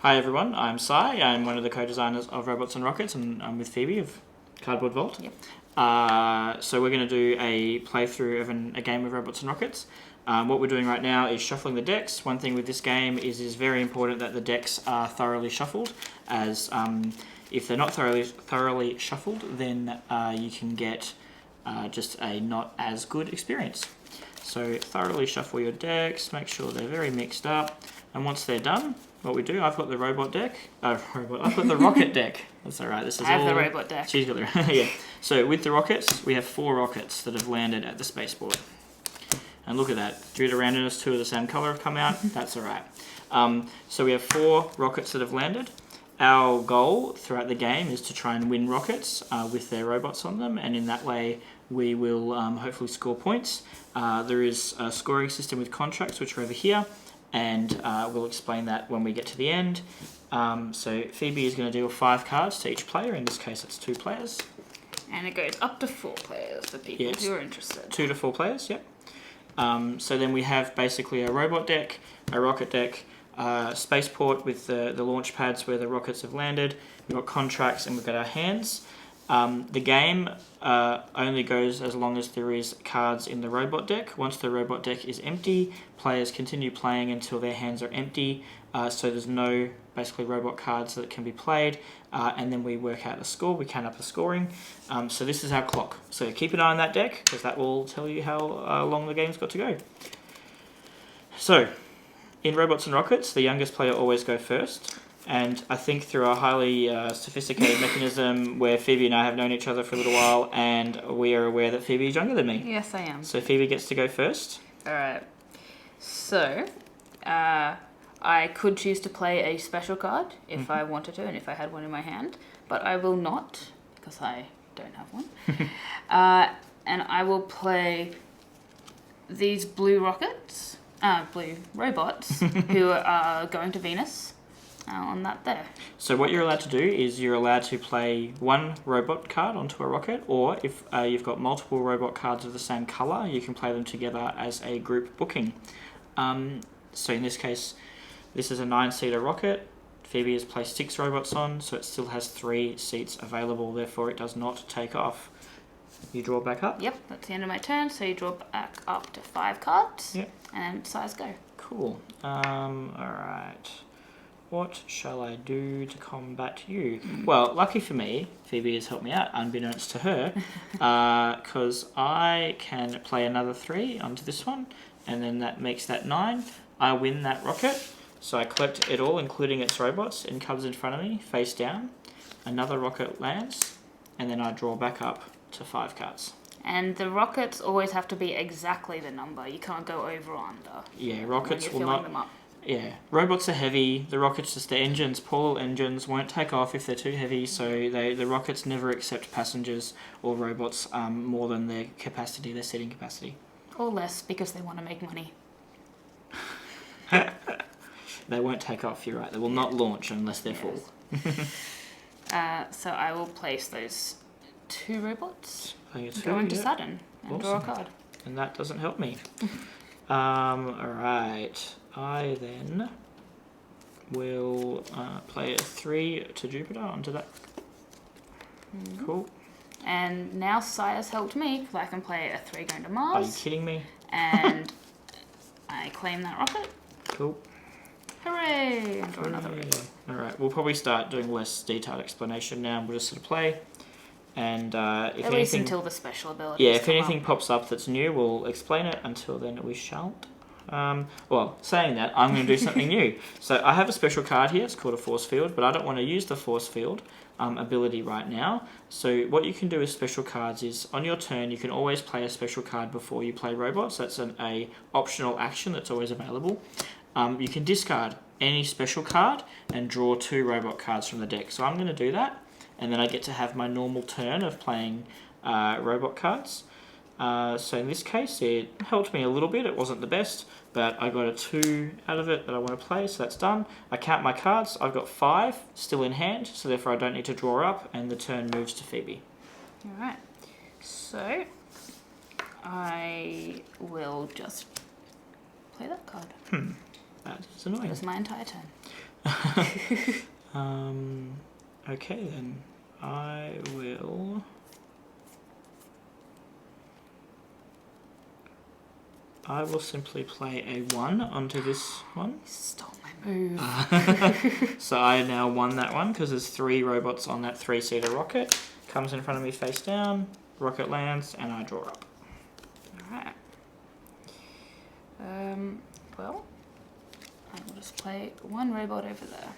Hi everyone, I'm Sye. I'm one of the co-designers of Robots and Rockets, and I'm with Phoebe of Cardboard Vault. Yep. So we're going to do a playthrough of a game of Robots and Rockets. What we're doing right now is shuffling the decks. One thing with this game is it's very important that the decks are thoroughly shuffled, as if they're not thoroughly shuffled, then you can get just a not as good experience. So thoroughly shuffle your decks, make sure they're very mixed up, and once they're done, what we do, I've got the robot deck. I've got the rocket deck. That's all right. I have the robot deck. She's got the yeah. So with the rockets, we have 4 rockets that have landed at the spaceport. And look at that. Due to randomness, 2 of the same colour have come out. That's all right. So we have 4 rockets that have landed. Our goal throughout the game is to try and win rockets with their robots on them, and in that way we will hopefully score points. There is a scoring system with contracts, which are over here, and we'll explain that when we get to the end. So Phoebe is going to deal 5 cards to each player. In this case, it's 2 players. And it goes up to 4 players for people who are interested. 2 to 4 players, yep. So then we have basically a robot deck, a rocket deck, spaceport with the launch pads where the rockets have landed. We've got contracts and we've got our hands. The game only goes as long as there is cards in the robot deck. Once the robot deck is empty, players continue playing until their hands are empty. So there's no basically robot cards that can be played. And then we work out the score, we count up the scoring. So this is our clock. So keep an eye on that deck, because that will tell you how long the game's got to go. So, in Robots and Rockets, the youngest player always go first. And I think through a highly sophisticated mechanism where Phoebe and I have known each other for a little while, and we are aware that Phoebe is younger than me. Yes, I am. So Phoebe gets to go first. Alright. So, I could choose to play a special card if I wanted to, and if I had one in my hand. But I will not, because I don't have one. And I will play these blue rockets, blue robots, who are going to Venus. On that there. So what you're allowed to do is you're allowed to play 1 robot card onto a rocket, or if you've got multiple robot cards of the same colour, you can play them together as a group booking. So in this case, this is a 9-seater rocket. Phoebe has placed 6 robots on, so it still has 3 seats available, therefore it does not take off. You draw back up? Yep, that's the end of my turn, so you draw back up to 5 cards, yep. And size go. Cool. Alright. What shall I do to combat you? Well, lucky for me, Phoebe has helped me out, unbeknownst to her, because I can play another 3 onto this one, and then that makes that 9. I win that rocket, so I collect it all, including its robots, and comes in front of me, face down. Another rocket lands, and then I draw back up to 5 cards. And the rockets always have to be exactly the number. You can't go over or under. Yeah, rockets will not... Them up. Yeah, robots are heavy. The rockets, just the engines, poor little engines, won't take off if they're too heavy. So the rockets never accept passengers or robots more than their capacity, their seating capacity. Or less, because they want to make money. They won't take off. You're right. They will not launch unless they're full. So I will place those 2 robots. Go into Saturn and draw a card. And that doesn't help me. Alright. I then will play a 3 to Jupiter onto that. Cool. And now Sye has helped me, because I can play a 3 going to Mars. Are you kidding me? And I claim that rocket. Cool. Hooray! And draw another robot. Alright, we'll probably start doing less detailed explanation now. We'll just sort of play. And if at least until the special abilities. Yeah, if anything pops up that's new, we'll explain it. Until then, we shan't. Well, saying that, I'm going to do something new. So I have a special card here. It's called a force field, but I don't want to use the force field ability right now. So what you can do with special cards is, on your turn, you can always play a special card before you play robots. That's an optional action that's always available. You can discard any special card and draw 2 robot cards from the deck. So I'm going to do that, and then I get to have my normal turn of playing robot cards. So in this case, it helped me a little bit. It wasn't the best, but I got a 2 out of it that I want to play, so that's done. I count my cards. I've got 5 still in hand, so therefore I don't need to draw up, and the turn moves to Phoebe. Alright, so I will just play that card. That is annoying. That is my entire turn. Okay then, I will. Simply play a 1 onto this one. You stole my move. So I now won that one because there's 3 robots on that 3-seater rocket. Comes in front of me face down, rocket lands, and I draw up. Alright. Well, I will just play 1 robot over there.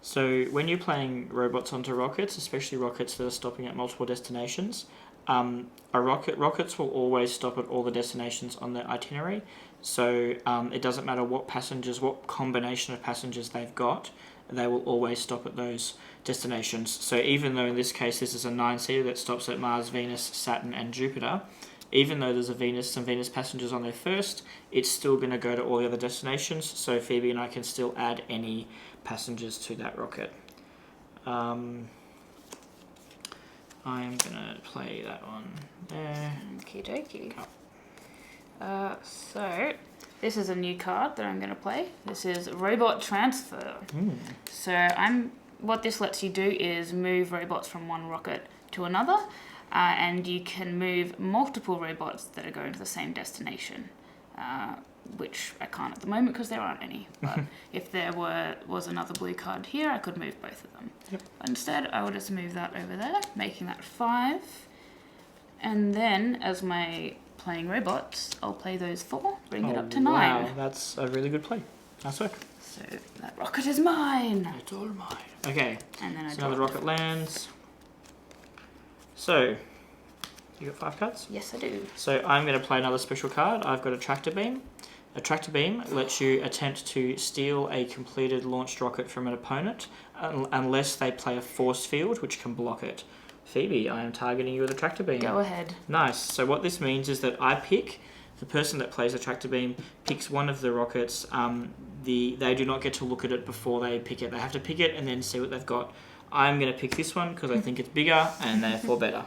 So when you're playing robots onto rockets, especially rockets that are stopping at multiple destinations, rockets will always stop at all the destinations on the itinerary. So it doesn't matter what combination of passengers they've got, they will always stop at those destinations. So even though in this case this is a 9-seater that stops at Mars, Venus, Saturn and Jupiter, even though there's some Venus passengers on there first, it's still going to go to all the other destinations. So Phoebe and I can still add any passengers to that rocket. I'm going to play that one there. Okie dokie. So, this is a new card that I'm going to play. This is Robot Transfer. So, what this lets you do is move robots from one rocket to another, and you can move multiple robots that are going to the same destination, which I can't at the moment because there aren't any. But if there was another blue card here, I could move both of them. Yep. Instead, I will just move that over there, making that 5. And then, as my playing robots, I'll play those 4, bring it up to 9. Wow, that's a really good play. Nice work. So that rocket is mine. It's all mine. Okay, And then I so draw now the rocket lands. So, you got 5 cards? Yes, I do. So I'm going to play another special card. I've got a tractor beam. A tractor beam lets you attempt to steal a completed launched rocket from an opponent unless they play a force field which can block it. Phoebe, I am targeting you with a tractor beam. Go ahead. Nice. So what this means is that the person that plays the tractor beam picks one of the rockets. They do not get to look at it before they pick it. They have to pick it and then see what they've got. I'm going to pick this one because I think it's bigger and therefore better.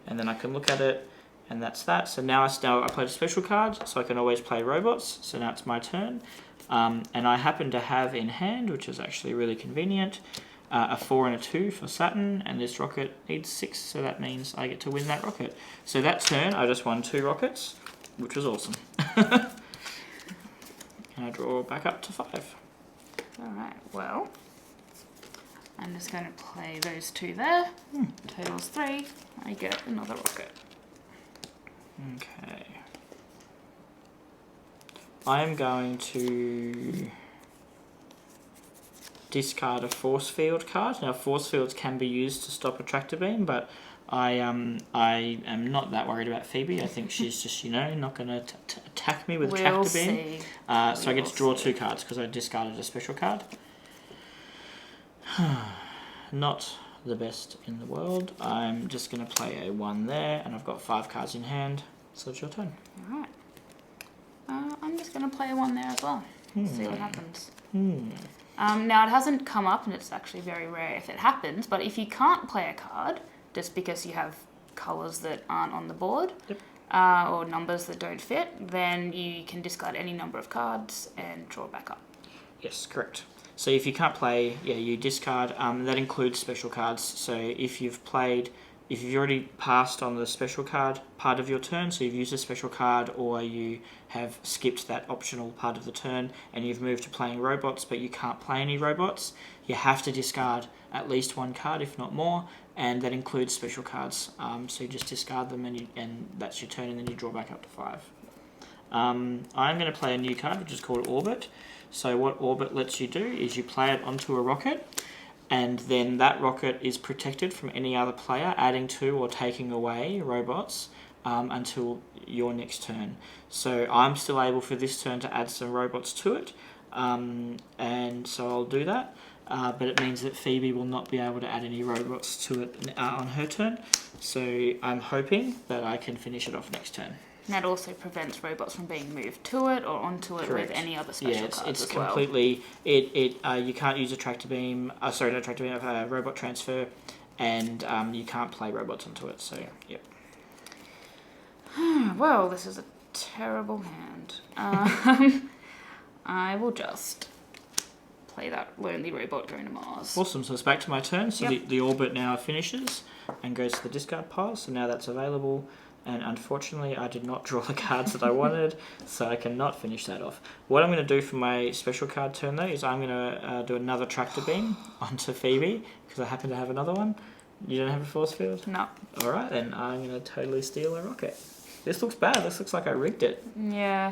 And then I can look at it, and that's that. So now I played a special card, so I can always play robots. So now it's my turn. And I happen to have in hand, which is actually really convenient, a 4 and a 2 for Saturn, and this rocket needs 6, so that means I get to win that rocket. So that turn, I just won 2 rockets, which was awesome. And I draw back up to 5. Alright, well, I'm just going to play those 2 there. Total's 3. I get another rocket. Okay. I'm going to discard a force field card. Now, force fields can be used to stop a tractor beam, but I am not that worried about Phoebe. I think she's just, not going to attack me with a tractor beam. So I get to draw 2 cards because I discarded a special card. Not the best in the world. I'm just going to play a 1 there, and I've got 5 cards in hand, so it's your turn. Alright. I'm just going to play a 1 there as well. See what happens. Now, it hasn't come up, and it's actually very rare if it happens, but if you can't play a card, just because you have colours that aren't on the board, or numbers that don't fit, then you can discard any number of cards and draw back up. Yes, correct. So if you can't play, you discard. That includes special cards. So if you've already passed on the special card part of your turn, so you've used a special card, or you have skipped that optional part of the turn, and you've moved to playing robots, but you can't play any robots, you have to discard at least 1 card, if not more, and that includes special cards. So you just discard them, and that's your turn, and then you draw back up to 5. I'm going to play a new card, which is called Orbit. So what Orbit lets you do is you play it onto a rocket, and then that rocket is protected from any other player adding to or taking away robots until your next turn. So I'm still able for this turn to add some robots to it, and so I'll do that. But it means that Phoebe will not be able to add any robots to it on her turn. So I'm hoping that I can finish it off next turn. And that also prevents robots from being moved to it or onto it with any other special cards it's as well. completely. You can't use a tractor beam. Robot transfer, and you can't play robots onto it. So yep. Well, this is a terrible hand. I will just play that lonely robot going to Mars. Awesome. So it's back to my turn. So Yep. the orbit now finishes and goes to the discard pile. So now that's available. And unfortunately, I did not draw the cards that I wanted, so I cannot finish that off. What I'm going to do for my special card turn, though, is I'm going to do another tractor beam onto Phoebe, because I happen to have another one. You don't have a force field? No. All right, then I'm going to totally steal a rocket. This looks bad. This looks like I rigged it. Yeah.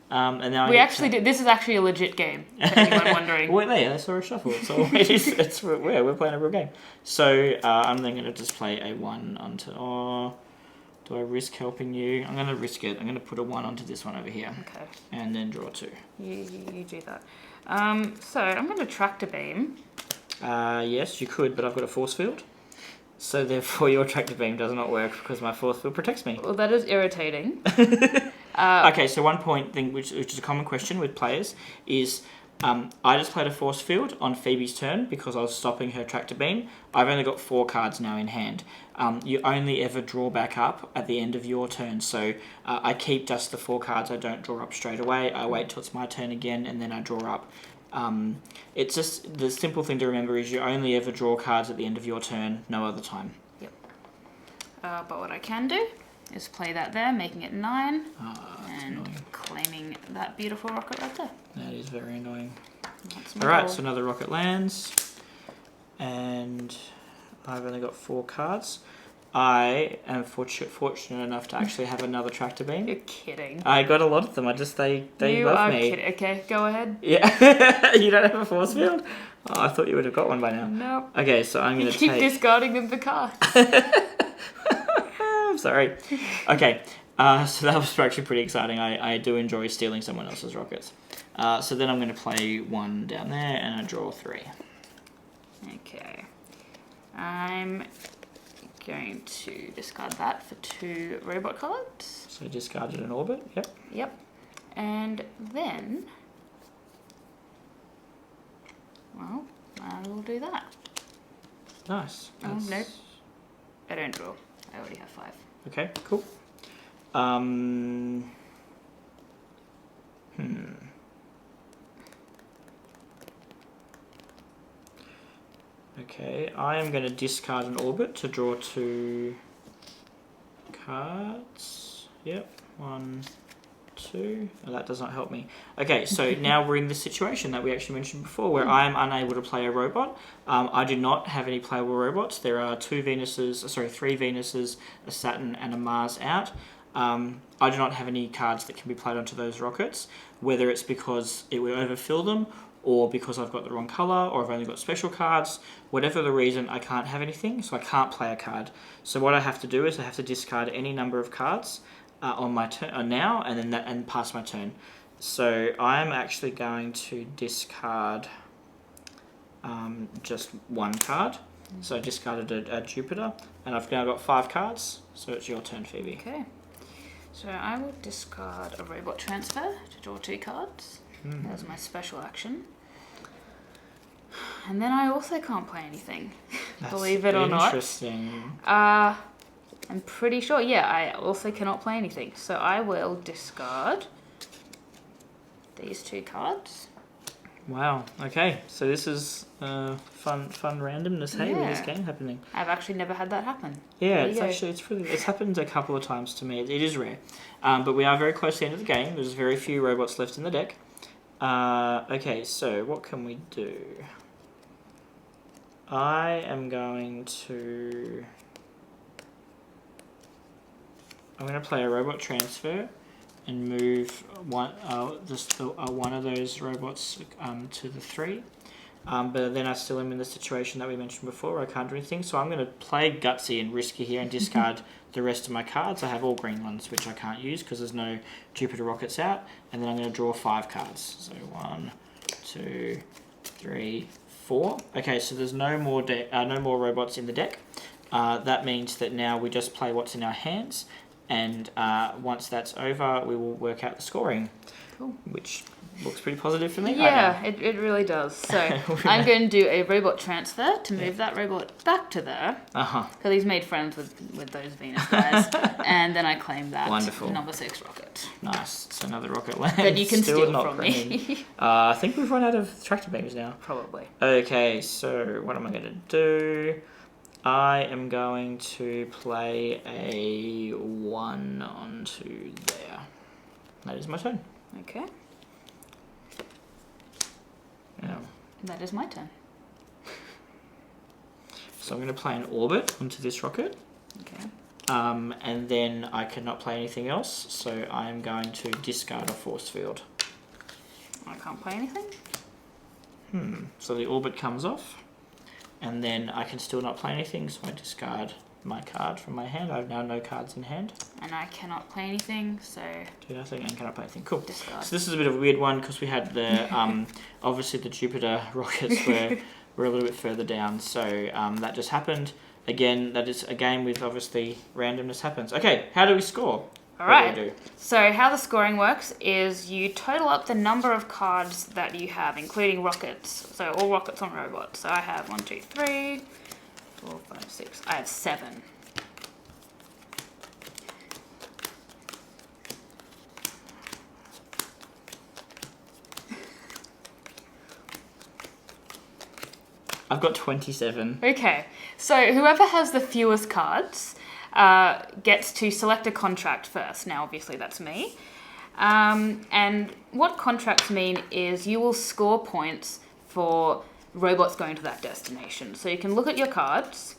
And now We actually did. This is actually a legit game, for anyone wondering. Wait, there, I saw a shuffle. So we're playing a real game. So I'm then going to display a 1 onto... Oh, do I risk helping you? I'm going to risk it. I'm going to put a 1 onto this one over here. Okay. And then draw 2. You do that. So I'm going to tractor beam. Yes, you could, but I've got a force field. So therefore your tractor beam does not work because my force field protects me. Well, that is irritating. Okay, so one point thing, which is a common question with players, is I just played a force field on Phoebe's turn because I was stopping her tractor beam. I've only got 4 cards now in hand. You only ever draw back up at the end of your turn, so I keep just the 4 cards. I don't draw up straight away. I wait till it's my turn again, and then I draw up. It's just, the simple thing to remember is you only ever draw cards at the end of your turn, no other time. Yep. But what I can do is play that there, making it 9, and annoying. claiming that beautiful rocket right there. That is very annoying. That's my Alright, goal. so another rocket lands, and I've only got 4 cards. I am fortunate enough to actually have another tractor beam. You're kidding. I got a lot of them. they You love are me. kidding. Okay, go ahead. Yeah, you don't have a force field? Oh, I thought you would have got one by now. Nope. Okay, so I'm going You to keep take... discarding them for cards. I'm sorry. Okay, so that was actually pretty exciting. I do enjoy stealing someone else's rockets. So then I'm going to play 1 down there, and I draw 3. Okay. I'm going to discard that for 2 robot cards. So discarded an orbit, yep. Yep. And then, well, I will do that. Nice. Oh, nope. I don't draw. I already have 5. Okay, cool. Okay, I am going to discard an orbit to draw 2 cards. Yep, 1, 2. Oh, that does not help me. Okay, so now we're in the situation that we actually mentioned before, where I am unable to play a robot. I do not have any playable robots. There are 3 Venuses, a Saturn, and a Mars out. I do not have any cards that can be played onto those rockets, whether it's because it would overfill them, or because I've got the wrong colour, or I've only got special cards. Whatever the reason, I can't have anything, so I can't play a card. So what I have to do is I have to discard any number of cards on my turn now, and then and pass my turn. So I'm actually going to discard just 1 card. So I discarded a Jupiter, and I've now got 5 cards. So it's your turn, Phoebe. Okay. So I will discard a robot transfer to draw 2 cards. That's my special action. And then I also can't play anything, believe it or not. Interesting. I'm pretty sure, yeah, I also cannot play anything. So I will discard these 2 cards. Wow. Okay. So this is fun randomness. Hey, with this Yeah. game happening. I've actually never had that happen. Yeah, There you it's happened a couple of times to me. It is rare, but we are very close to the end of the game. There's very few robots left in the deck. Okay, so what can we do? I am going to... I'm going to play a robot transfer and move one of those robots to the 3. But then I still am in the situation that we mentioned before, where I can't do anything. So I'm going to play gutsy and risky here and discard the rest of my cards. I have all green ones, which I can't use because there's no Jupiter rockets out. And then I'm going to draw 5 cards. So 1, 2, 3, 4. Okay, so there's no more robots in the deck. That means that now we just play what's in our hands. And once that's over, we will work out the scoring. Cool. which looks pretty positive for me. Yeah, it really does. So I'm going to do a robot transfer to move that robot back to there. Because he's made friends with those Venus guys. And then I claim that number 6 rocket. Nice. So another rocket lands. That you can Still steal not from me. I think we've run out of tractor beams now. Probably. Okay, so what am I going to do? I am going to play a 1 onto there. That is my turn. Okay. Yeah. That is my turn. So I'm going to play an orbit onto this rocket. Okay. And then I cannot play anything else, so I am going to discard a force field. I can't play anything? So the orbit comes off, and then I can still not play anything, so I discard my card from my hand. I have now no cards in hand. And I cannot play anything, so... Do nothing and cannot play anything. Cool. Discard. So this is a bit of a weird one, because we had the, obviously the Jupiter rockets were a little bit further down, so that just happened. Again, that is a game with obviously randomness happens. Okay, how do we score? Alright, so how the scoring works is you total up the number of cards that you have, including rockets. So all rockets on robots. So I have 1, 2, 3, 4, 5, 6. I have 7. I've got 27. Okay, so whoever has the fewest cards gets to select a contract first. Now, obviously, that's me. And what contracts mean is you will score points for robots going to that destination. So you can look at your cards,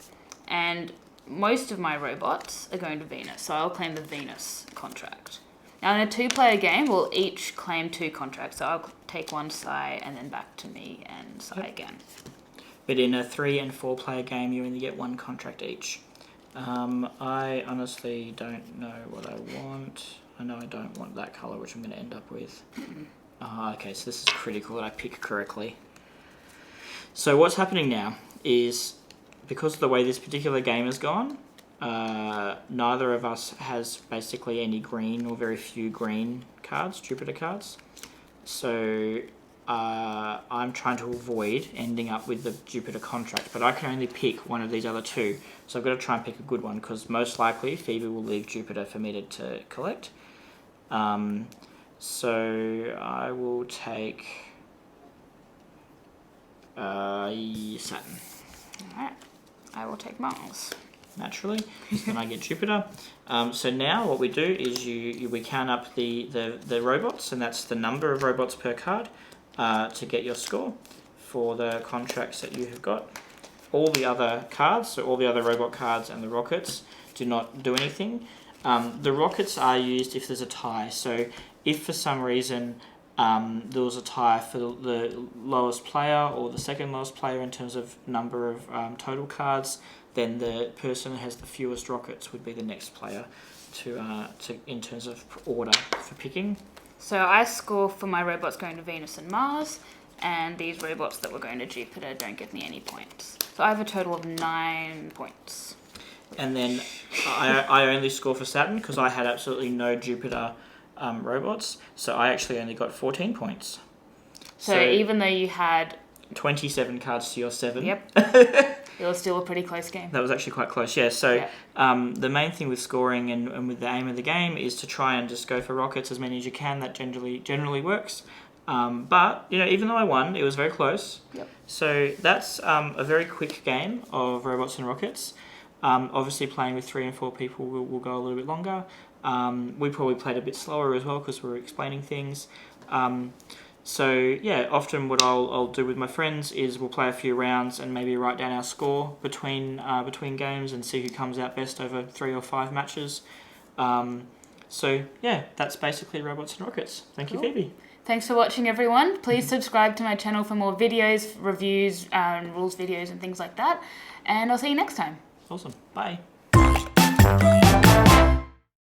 and most of my robots are going to Venus. So I'll claim the Venus contract. Now, in a 2-player game, we'll each claim 2 contracts. So I'll take one Sye and then back to me and Sye again. But in a 3 and 4-player game, you only get 1 contract each. I honestly don't know what I want. I know I don't want that colour, which I'm going to end up with. Okay, so this is critical that I pick correctly. So what's happening now is, because of the way this particular game has gone, neither of us has basically any green or very few green cards, Jupiter cards. So I'm trying to avoid ending up with the Jupiter contract, but I can only pick one of these other 2. So I've got to try and pick a good one, because most likely Phoebe will leave Jupiter for me to collect. So I will take Saturn. Alright, I will take Mars. Naturally, then I get Jupiter. So now what we do is we count up the robots, and that's the number of robots per card, to get your score for the contracts that you have got. All the other cards, so all the other robot cards and the rockets, do not do anything. The rockets are used if there's a tie. So if for some reason there was a tie for the lowest player or the second lowest player in terms of number of total cards, then the person who has the fewest rockets would be the next player to in terms of order for picking. So I score for my robots going to Venus and Mars, and these robots that were going to Jupiter don't give me any points. So I have a total of 9 points. And then I only score for Saturn because I had absolutely no Jupiter robots, so I actually only got 14 points. So even though you had 27 cards to your 7. Yep. It was still a pretty close game. That was actually quite close, yeah. So the main thing with scoring and with the aim of the game is to try and just go for rockets as many as you can. That generally works. But, even though I won, it was very close. Yep. So that's a very quick game of robots and rockets. Obviously, playing with 3 and 4 people will go a little bit longer. We probably played a bit slower as well because we were explaining things. So yeah, often what I'll do with my friends is we'll play a few rounds and maybe write down our score between games and see who comes out best over 3 or 5 matches. So yeah, that's basically Robots and Rockets. Thank you, Phoebe. Thanks for watching, everyone. Please subscribe to my channel for more videos, reviews, rules videos and things like that. And I'll see you next time. Awesome. Bye.